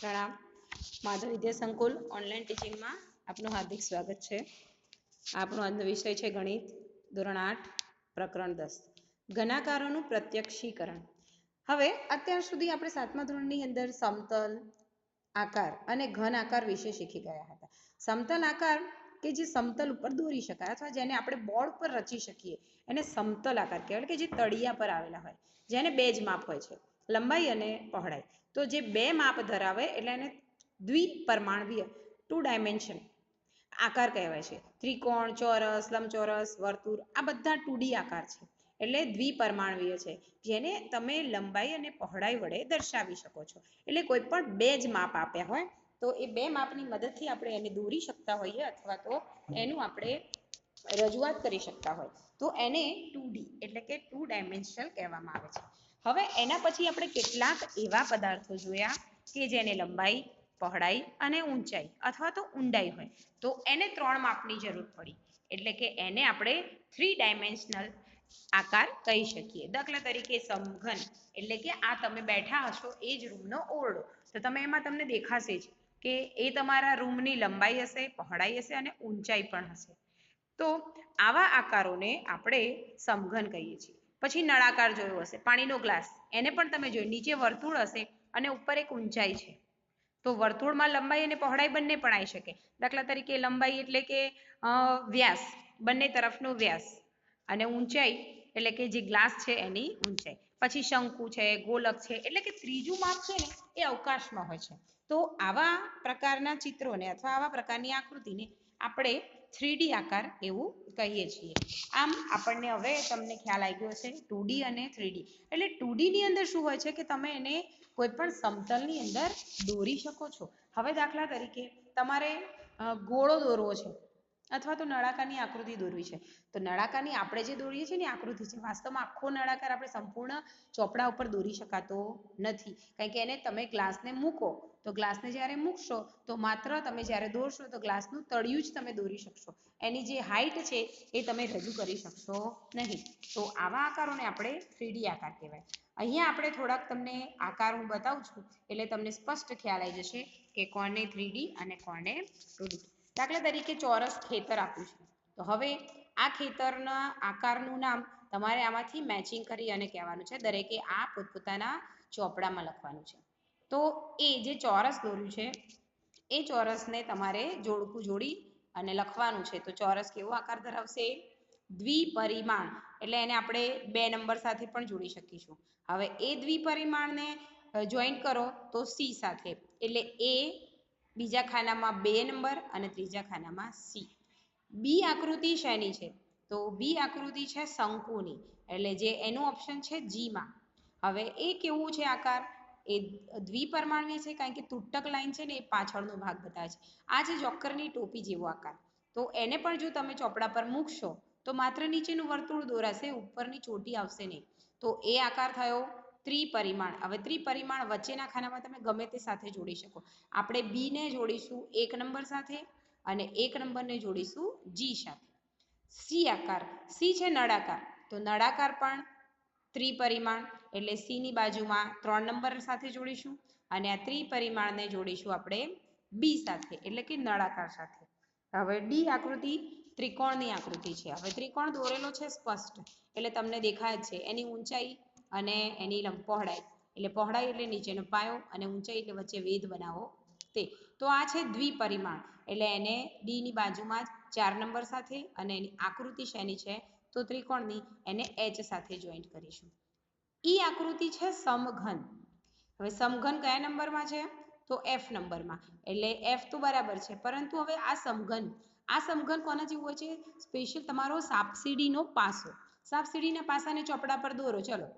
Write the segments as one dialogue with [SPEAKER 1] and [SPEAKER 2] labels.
[SPEAKER 1] પ્રણામ. માધવ વિદ્યા સંકુલ ઓનલાઈન ટીચિંગમાં આપનું હાર્દિક સ્વાગત છે. આપણો આજનો વિષય છે ગણિત, ધોરણ 8, પ્રકરણ 10, ઘનાકારોનું પ્રત્યક્ષીકરણ. હવે અત્યાર સુધી આપણે 7મા ધોરણની અંદર સમતલ આકાર અને ઘન આકાર વિશે શીખી ગયા હતા. સમતલ આકાર કે જે સમતલ ઉપર દોરી શકાય અથવા જેને આપણે બોર્ડ પર રચી શકીએ એને સમતલ આકાર કહેવાય, કે જે તળિયા પર આવેલા હોય, જેને બે જ માપ હોય છે, લંબાઈ અને પહોળાઈ. તો જે બે માપ ધરાવે એટલે એને દ્વિપરિમાણીય 2 ડાયમેન્શન આકાર કહેવાય છે. ત્રિકોણ, ચોરસ, લંબચોરસ, વર્તુળ આ બધા 2D આકાર છે, એટલે દ્વિપરિમાણીય છે, જેને તમે લંબાઈ અને પહોળાઈ વડે દર્શાવી શકો છો. એટલે કોઈ પણ બે જ માપ આપ્યા હોય તો એ બે માપની મદદથી આપણે એને દોરી શકતા હોઈએ અથવા તો એનું આપણે રજૂઆત કરી શકતા હોય તો એને 2D એટલે કે 2 ડાયમેન્શનલ કહેવામાં આવે છે. હવે એના પછી આપણે કેટલાક એવા પદાર્થો જોયા કે જેને લંબાઈ, પહોળાઈ અને ઊંચાઈ અથવા તો ઊંડાઈ હોય તો એને 3 માપની જરૂર પડી, એટલે કે એને આપણે 3 ડાયમેન્શનલ આકાર કહી શકીએ. દાખલા તરીકે સમઘન, એટલે કે આ તમે બેઠા હશો એ જ રૂમનો ઓરડો, તો તમે એમાં તમને દેખાશે જ કે એ તમારા રૂમની લંબાઈ હશે, પહોળાઈ હશે અને ઊંચાઈ પણ હશે. તો આવા આકારોને આપણે સમઘન કહીએ છીએ. પછી નળાકાર જોયો હશે, પાણીનો ગ્લાસ, એને પણ તમે જોયું, નીચે વર્તુળ હશે અને ઉપર એક ઊંચાઈ છે. તો વર્તુળમાં લંબાઈ અને પહોળાઈ બંને પણ આવી શકે. દાખલા તરીકે લંબાઈ એટલે કે વ્યાસ, બંને તરફનો વ્યાસ, અને ઊંચાઈ એટલે કે જે ગ્લાસ છે એની ઊંચાઈ. પછી શંકુ છે, ગોલક છે, એટલે કે ત્રીજું માપ છે ને એ અવકાશમાં હોય છે. તો આવા પ્રકારના ચિત્રોને અથવા આવા પ્રકારની આકૃતિને આપણે 3D આકાર એવું કહીએ છીએ. આમ આપણને હવે તમને ખ્યાલ આવી ગયો છે 2D અને 3D. એટલે 2D ની અંદર શું હોય છે કે તમે એને કોઈ પણ સમતલની અંદર દોરી શકો છો. હવે દાખલા તરીકે તમારે ગોળો દોરવો છે અથવા તો નળાકારની આકૃતિ દોરવી છે, તો નળાકારની આપણે જે દોરીએ છીએ ને આકૃતિ છે, વાસ્તવમાં આખો નળાકાર આપણે સંપૂર્ણ ચોપડા ઉપર દોરી શકાતો નથી, કારણ કે એને તમે ગ્લાસને મૂકો તો ગ્લાસને જ્યારે મૂકશો તો માત્ર તમે જ્યારે દોરશો તો ગ્લાસનું તળિયું જ તમે દોરી શકશો, એની જે હાઈટ છે એ તમે રજૂ કરી શકશો નહીં. તો આવા આકારોને આપણે 3D આકાર કહેવાય. અહીંયા આપણે થોડાક તમને આકાર હું બતાવું છું એટલે તમને સ્પષ્ટ ખ્યાલ આવી જશે કે કોને 3D અને કોને 2D. દાખલા તરીકે ચોરસ ખેતર આપ્યું છે, તો હવે આ ખેતરના આકારનું નામ તમારે આમાંથી મેચિંગ કરી અને કહેવાનું છે, દરેકે આ પોતપોતાના ચોપડામાં લખવાનું છે. તો એ જે ચોરસ દોર્યું છે એ ચોરસને તમારે જોડકું જોડી અને લખવાનું છે. તો ચોરસ કેવો આકાર ધરાવશે? દ્વિપરિમાણ, એટલે એને આપણે 2 નંબર સાથે પણ જોડી શકીશું. હવે એ દ્વિપરિમાણને જોઈન્ટ કરો તો સી સાથે, એટલે એ બીજા ખાનામાં 2 નંબર અને ત્રીજા ખાનામાં સી. બી આકૃતિ શેની છે? તો બી આકૃતિ છે શંકુની, એટલે જે એનું ઓપ્શન છે જીમાં. હવે એ કેવું છે આકાર? એ દ્વિપરિમાણીય છે, કારણ કે તૂટક લાઈન છે ને એ પાછળનો ભાગ બતાવે છે. આ છે જોકરની ટોપી જેવો આકાર, તો એને પણ જો તમે ચોપડા પર મૂકશો તો માત્ર નીચેનું વર્તુળ દોરાશે, ઉપરની ચોટી આવશે નહીં. તો એ આકાર થયો ત્રિપરિમાણ. હવે ત્રિપરિમાણ વચ્ચેના ખાનામાં તમે ગમે તે સાથે જોડી શકો. આપણે બી ને જોડીશું 1 નંબર સાથે અને 1 નંબરને જોડીશું જી સાથે. સી આકાર, સી છે નળાકાર, તો નળાકાર પણ ત્રિપરિમાણ, એટલે સી ની બાજુમાં 3 નંબર સાથે જોડીશું અને આ ત્રિપરિમાણને જોડીશું આપણે બી સાથે, એટલે કે નળાકાર સાથે. હવે ડી આકૃતિ ત્રિકોણની આકૃતિ છે. હવે ત્રિકોણ દોરેલો છે સ્પષ્ટ, એટલે તમને દેખાય જ છે એની ઊંચાઈ અને એની પહોળાઈ, એટલે પહોળાઈ એટલે નીચેનો પાયો અને ઊંચાઈ એટલે વચ્ચે વેધ બનાવો તે. તો આ છે દ્વિપરિમાણ, એટલે એને ડી ની બાજુમાં 4 નંબર સાથે અને એની આકૃતિ શેની છે? તો ત્રિકોણની, એને એચ સાથે જોઈન્ટ કરીશું. ઈ આકૃતિ છે સમઘન. હવે સમઘન કયા નંબરમાં છે? તો એફ નંબરમાં, એટલે એફ તો બરાબર છે, પરંતુ હવે આ સમઘન કોના જેવું હોય છે? સ્પેશિયલ તમારો સાપસીડીનો પાસો. સાપસીડીના પાસાને ચોપડા પર દોરો, ચલો,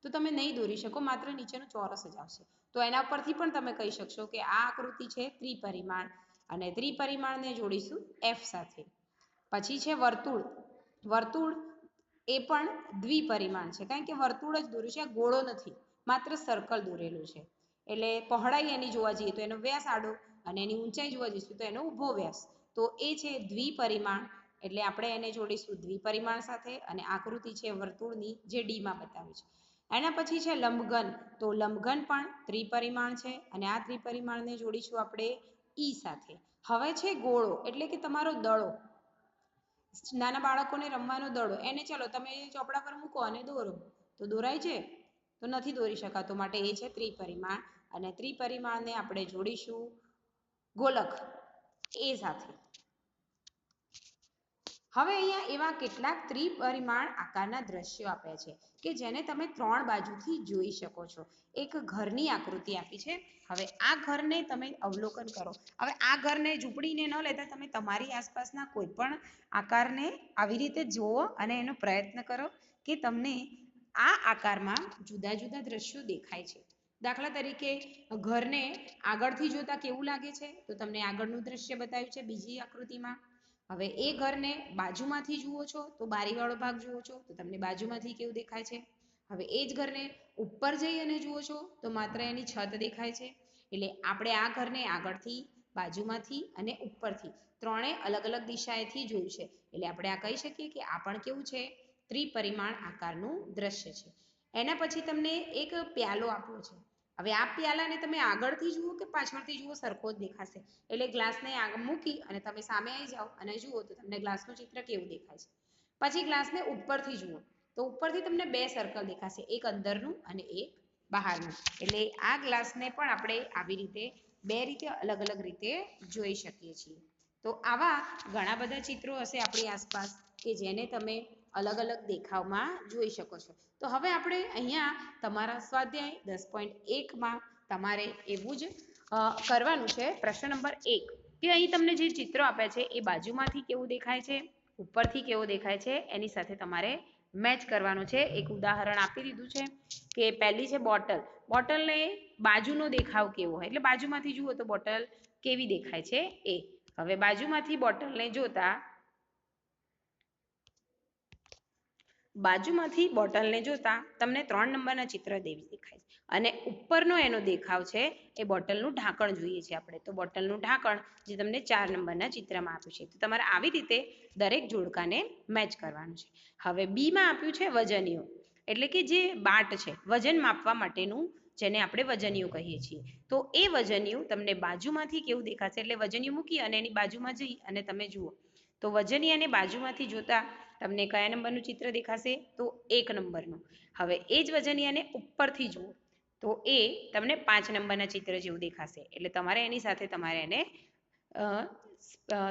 [SPEAKER 1] તો તમે નહીં દોરી શકો, માત્ર નીચેનો ચોરસ જ આવશે. તો એના પરથી પણ તમે કહી શકશો કે આ આકૃતિ છે ત્રિપરિમાણ અને ત્રિપરિમાણને જોડીશું એફ સાથે. પછી છે વર્તુળ. વર્તુળ એ પણ દ્વિપરિમાણ છે, કારણ કે વર્તુળ જ દોર્યું છે, ગોળો નથી, માત્ર સર્કલ દોરેલું છે. એટલે પહોળાઈ એની જોવા જઈએ તો એનો વ્યાસ આડો અને એની ઊંચાઈ જોવા જઈશું તો એનો ઊભો વ્યાસ. તો એ છે દ્વિપરિમાણ, એટલે આપણે એને જોડીશું દ્વિપરિમાણ સાથે અને આકૃતિ છે વર્તુળની જે ડીમાં બતાવી છે. એના પછી છે લંબઘન, તો લંબઘન પણ ત્રિપરિમાણ છે અને આ ત્રિપરિમાણને જોડીશું આપણે ઈ સાથે. હવે છે ગોળો એટલે કે તમારો દડો, નાના બાળકોને રમવાનો દડો, એને ચલો તમે ચોપડા પર મૂકો અને દોરો, તો દોરાય છે? તો નથી દોરી શકાતો, માટે એ છે ત્રિપરિમાણ અને ત્રિપરિમાણને આપણે જોડીશું ગોલક એ સાથે. હવે અહીંયા એવા કેટલાક ત્રિપરિમાણ આકારના દ્રશ્યો આપ્યા છે કે જેને તમે 3 બાજુથી જોઈ શકો છો. એક ઘરની આકૃતિ આપી છે. હવે આ ઘરને તમે અવલોકન કરો. હવે આ ઘરને ઝૂંપડીને ન લેતા તમે તમારી આસપાસના કોઈ પણ આકારને આવી રીતે જુઓ અને એનો પ્રયત્ન કરો કે તમને આ આકારમાં જુદા જુદા દ્રશ્યો દેખાય છે. દાખલા તરીકે ઘરને આગળથી જોતા કેવું લાગે છે? તો તમને આગળનું દ્રશ્ય બતાવ્યું છે બીજી આકૃતિમાં. હવે એ ઘરને બાજુમાંથી જુઓ છો તો બારીવાળો ભાગ જુઓ છો તો તમને બાજુમાંથી કેવું દેખાય છે. હવે એ જ ઘરને ઉપર જઈ અને જુઓ છો તો માત્ર એની છત દેખાય છે. એટલે આપણે આ ઘરને આગળથી, બાજુમાંથી અને ઉપરથી ત્રણે અલગ અલગ દિશાએથી જોયું છે. એટલે આપણે આ કહી શકીએ કે આ પણ કેવું છે? ત્રિપરિમાણ આકારનું દ્રશ્ય છે. એના પછી તમને એક પ્યાલો આપ્યો છે. હવે આ પ્યાલાને તમે આગળથી જુઓ કે પાછળથી જુઓ સરખો જ દેખાશે. એટલે ગ્લાસને આગળ મૂકી અને તમે સામે આવી જાઓ અને જુઓ તો તમને ગ્લાસનું ચિત્ર કેવું દેખાય છે. પછી ગ્લાસને ઉપરથી જુઓ તો ઉપરથી તમને 2 સર્કલ દેખાશે, એક અંદરનું અને એક બહારનું. એટલે આ ગ્લાસને પણ આપણે આવી રીતે 2 રીતે અલગ અલગ રીતે જોઈ શકીએ છીએ. તો આવા ઘણા બધા ચિત્રો હશે આપણી આસપાસ કે જેને તમે અલગ અલગ દેખાવમાં જોઈ શકો છો. તો હવે આપણે અહીંયા તમારા સ્વાધ્યાય 10.1માં તમારે એવું જ કરવાનું છે. પ્રશ્ન નંબર 1 કે અહીં તમને જે ચિત્રો આપ્યા છે એ બાજુમાંથી કેવું દેખાય છે, ઉપરથી કેવો દેખાય છે, એની સાથે તમારે મેચ કરવાનું છે. એક ઉદાહરણ આપી દીધું છે કે પહેલી છે બોટલ. બોટલને બાજુનો દેખાવ કેવો હોય, એટલે બાજુમાંથી જુઓ તો બોટલ કેવી દેખાય છે એ. હવે બાજુમાંથી બોટલને જોતા તમને 3 નંબરના ચિત્ર દેખાય છે અને ઉપરનો એનો દેખાવ છે એ બોટલનું ઢાંકણ જોઈએ છે આપણે. તો બોટલનું ઢાંકણ જે તમને 4 નંબરના ચિત્રમાં આપ્યું છે. તો તમારે આવી રીતે દરેક જોડકાને મેચ કરવાનું છે. હવે બીમાં આપ્યું છે વજનીયો, એટલે કે જે બાટ છે વજન માપવા માટેનું, જેને આપણે વજનીયું કહીએ છીએ. તો એ વજનીયું તમને બાજુમાંથી કેવું દેખાશે, એટલે વજનીયું મૂકી અને એની બાજુમાં જઈ અને તમે જુઓ તો વજનીયાને બાજુમાંથી જોતા તમને કયા નંબરનું ચિત્ર દેખાશે? તો 1 નંબરનું. હવે એ જ વજનીયાને ઉપરથી જુઓ તો એ તમને 5 નંબરના ચિત્ર જેવું દેખાશે. એટલે તમારે એની સાથે તમારે એને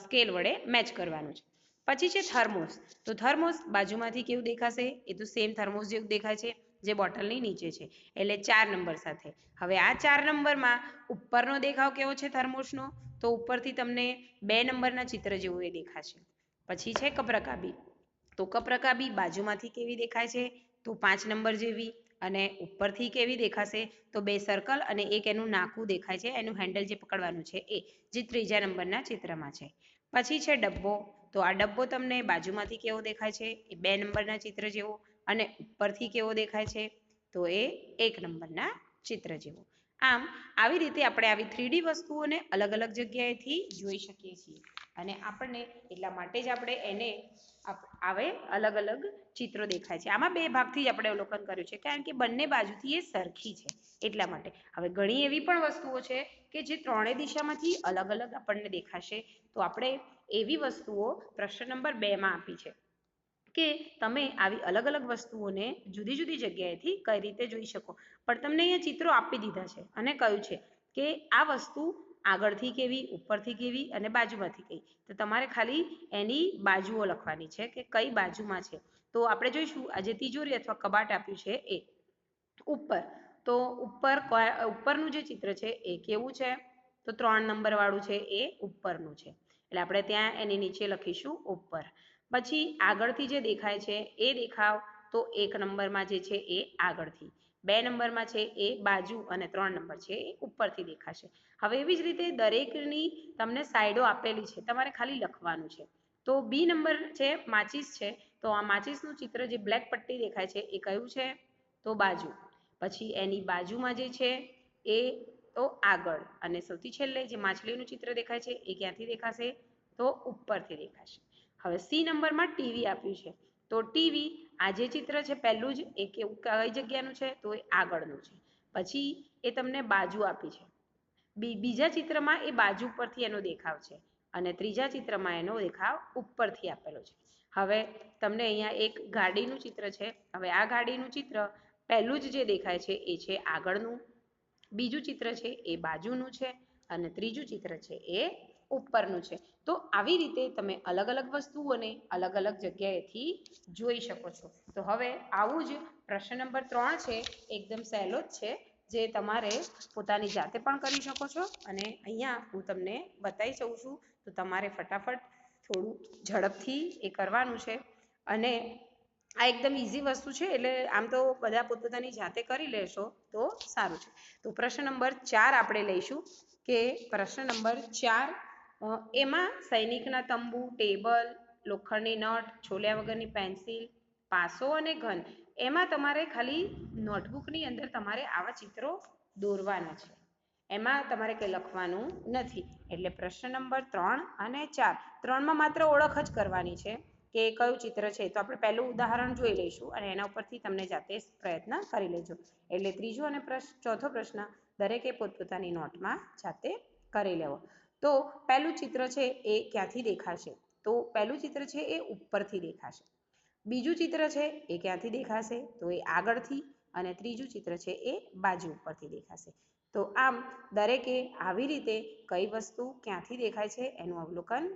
[SPEAKER 1] સ્કેલ વડે મેચ કરવાનું છે. પછી છે થર્મોસ. તો થર્મોસ બાજુમાંથી કેવું દેખાશે? એ તો સેમ થર્મોસ જેવું દેખાય છે જે બોટલની નીચે છે, એટલે 4 નંબર સાથે. હવે આ 4 નંબરમાં ઉપરનો દેખાવ કેવો છે થર્મોસનો? તો ઉપરથી તમને 2 નંબરના ચિત્ર જેવું એ દેખાશે. પછી છે કપરકાબી. તો કપરકાબી બાજુમાંથી કેવી દેખાય છે? તો 5 નંબર જેવી. અને ઉપરથી કેવી દેખાશે? તો 2 સર્કલ અને એક એનું નાકું દેખાય છે, એનું હેન્ડલ જે પકડવાનું છે એ, જે 3જા નંબરના ચિત્રમાં છે. પછી છે ડબ્બો. તો આ ડબ્બો તમને બાજુમાંથી કેવો દેખાય છે? એ 2 નંબરના ચિત્ર જેવો. અને ઉપરથી કેવો દેખાય છે? તો એ 1 નંબરના ચિત્ર જેવો. આમ આવી રીતે આપણે આવી 3D વસ્તુઓને અલગ અલગ જગ્યાએથી જોઈ શકીએ છીએ અને આપણને એટલા માટે જ આપણે એને આવે અલગ અલગ ચિત્રો દેખાય છે. આમાં 2 ભાગથી જ આપણે અવલોકન કર્યું છે કારણ કે બંને બાજુથી એ સરખી છે એટલા માટે. હવે ઘણી એવી પણ વસ્તુઓ છે કે જે 3 દિશામાંથી અલગ અલગ આપણને દેખાશે. તો આપણે એવી વસ્તુઓ પ્રશ્ન નંબર 2માં આપી છે કે તમે આવી અલગ અલગ વસ્તુઓને જુદી જુદી જગ્યાએથી કઈ રીતે જોઈ શકો. પણ તમને અહીંયા ચિત્રો આપી દીધા છે અને કહ્યું છે કે આ વસ્તુ આગળથી કેવી, ઉપરથી કેવી અને બાજુમાંથી કઈ. તો તમારે ખાલી એની બાજુઓ લખવાની છે કે કઈ બાજુમાં છે. તો આપણે જોઈશું આ જે તિજોરી અથવા કબાટ આપ્યું છે એ ઉપર. તો ઉપરનું જે ચિત્ર છે એ કેવું છે? તો 3 નંબર વાળું છે એ ઉપરનું છે. એટલે આપણે ત્યાં એની નીચે લખીશું ઉપર. પછી આગળથી જે દેખાય છે એ દેખાવ તો 1 નંબરમાં જે છે એ આગળથી, 2 નંબરમાં છે એ બાજુ અને 3 નંબર છે એ ઉપરથી દેખાશે. હવે એવી જ રીતે દરેકની તમને સાઈડો આપેલી છે, તમારે ખાલી લખવાનું છે. તો બી નંબર છે માચીસ છે. તો આ માચીસનું ચિત્ર જે બ્લેક પટ્ટી દેખાય છે એ કયું છે? તો બાજુ. પછી એની બાજુમાં જે છે એ તો આગળ. અને સૌથી છેલ્લે જે માછલીનું ચિત્ર દેખાય છે એ ક્યાંથી દેખાશે? તો ઉપરથી દેખાશે. હવે સી નંબરમાં ટીવી આપ્યું છે. તો ટીવી આ જે ચિત્ર છે પહેલું જ એ કેવું કઈ જગ્યાનું છે તો એ આગળનું છે. પછી એ તમને બાજુ આપી છે. બીજા ચિત્રમાં એ બાજુ પરથી એનો દેખાવ છે અને ત્રીજા ચિત્રમાં એનો દેખાવ ઉપરથી આપેલો છે. હવે તમને અહીંયા એક ગાડીનું ચિત્ર છે. હવે આ ગાડીનું ચિત્ર પહેલું જ જે દેખાય છે એ છે આગળનું, બીજું ચિત્ર છે એ બાજુનું છે અને ત્રીજું ચિત્ર છે એ ઉપરનું છે. તો આવી રીતે તમે અલગ અલગ વસ્તુઓને અલગ અલગ જગ્યાએથી જોઈ શકો છો. તો હવે આવું જ પ્રશ્ન નંબર 3 છે, એકદમ સહેલો જ છે, જે તમારે પોતાની જાતે પણ કરી શકો છો અને અહીંયા હું તમને બતાવી શકું છું. તો તમારે ફટાફટ થોડું ઝડપથી એ કરવાનું છે અને આ એકદમ ઇઝી વસ્તુ છે, એટલે આમ તો બધા પોતપોતાની જાતે કરી લેશો તો સારું છે. તો પ્રશ્ન નંબર 4 આપણે લઈશું કે પ્રશ્ન નંબર 4 એમાં સૈનિકના તંબુ, ટેબલ, લોખંડની નટ, છોલ્યા વગરની પેન્સિલ, પાસો અને ઘન, એમાં તમારે ખાલી નોટબુકની અંદર તમારે આવા ચિત્રો દોરવાના છે. એમાં તમારે કંઈ લખવાનું નથી. એટલે પ્રશ્ન નંબર 3 અને 4, 3માં માત્ર ઓળખ જ કરવાની છે કે કયું ચિત્ર છે. તો આપણે પહેલું ઉદાહરણ જોઈ લઈશું અને એના ઉપરથી તમને જાતે પ્રયત્ન કરી લેજો. એટલે ત્રીજો અને ચોથો પ્રશ્ન દરેકે પોતપોતાની નોટમાં જાતે કરી લેવો. તો પહેલું ચિત્ર છે એ ક્યાંથી દેખાશે? તો પહેલું ચિત્ર છે એ ઉપરથી દેખાશે. બીજું ચિત્ર છે એ ક્યાંથી દેખાશે? તો એ આગળથી. અને ત્રીજું ચિત્ર છે એ બાજુ ઉપરથી દેખાશે. તો આમ દરેકે આવી રીતે કઈ વસ્તુ ક્યાંથી દેખાય છે એનું અવલોકન